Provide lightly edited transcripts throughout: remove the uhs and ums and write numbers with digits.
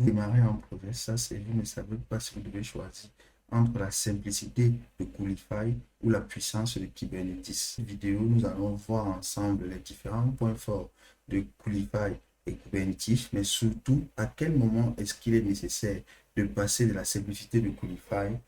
Vous démarrez un projet SaaS et vous ne savez pas si vous devez choisir entre la simplicité de Coolify ou la puissance de Kubernetes. Dans cette vidéo, nous allons voir ensemble les différents points forts de Coolify et Kubernetes, mais surtout à quel moment est-ce qu'il est nécessaire de passer de la simplicité de Coolify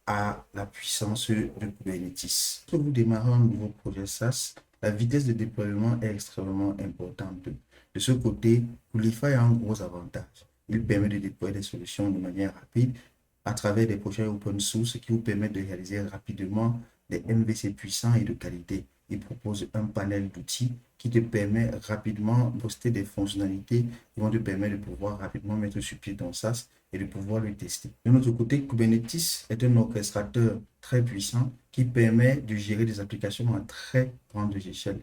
à la puissance de Kubernetes. Quand vous démarrez un nouveau projet SaaS, la vitesse de déploiement est extrêmement importante. De ce côté, Coolify a un gros avantage. Il permet de déployer des solutions de manière rapide à travers des projets open source qui vous permettent de réaliser rapidement des MVC puissants et de qualité. Il propose un panel d'outils qui te permet rapidement de poster des fonctionnalités qui vont te permettre de pouvoir rapidement mettre sur pied ton SaaS et de pouvoir le tester. De notre côté, Kubernetes est un orchestrateur très puissant qui permet de gérer des applications à très grande échelle.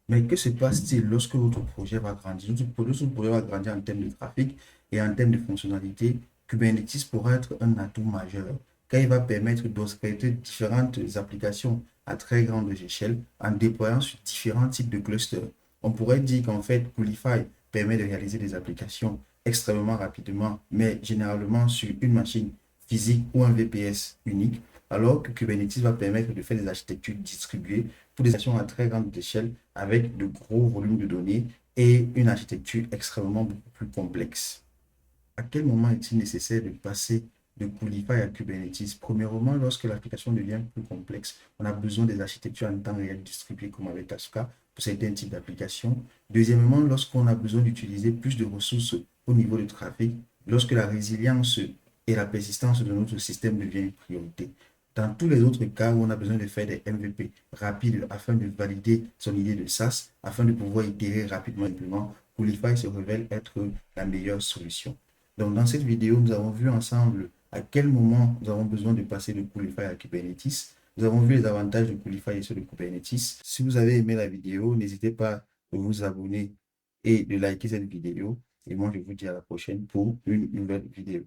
Mais que se passe-t-il lorsque votre projet va grandir? Lorsque votre projet va grandir en termes de trafic et en termes de fonctionnalité, Kubernetes pourra être un atout majeur, car il va permettre d'orchestrer différentes applications à très grande échelle en déployant sur différents types de clusters. On pourrait dire qu'en fait, Coolify permet de réaliser des applications extrêmement rapidement, mais généralement sur une machine physique ou un VPS unique, alors que Kubernetes va permettre de faire des architectures distribuées pour des actions à très grande échelle avec de gros volumes de données et une architecture extrêmement beaucoup plus complexe. À quel moment est-il nécessaire de passer de Coolify à Kubernetes? Premièrement, lorsque l'application devient plus complexe, on a besoin des architectures en temps réel distribuées comme avec Kafka pour certains types d'applications. Deuxièmement, lorsqu'on a besoin d'utiliser plus de ressources au niveau du trafic, lorsque la résilience et la persistance de notre système devient une priorité. Dans tous les autres cas où on a besoin de faire des MVP rapides afin de valider son idée de SaaS, afin de pouvoir itérer rapidement et simplement, Coolify se révèle être la meilleure solution. Donc, dans cette vidéo, nous avons vu ensemble à quel moment nous avons besoin de passer de Coolify à Kubernetes. Nous avons vu les avantages de Coolify et ceux de Kubernetes. Si vous avez aimé la vidéo, n'hésitez pas à vous abonner et de liker cette vidéo. Et moi, je vous dis à la prochaine pour une nouvelle vidéo.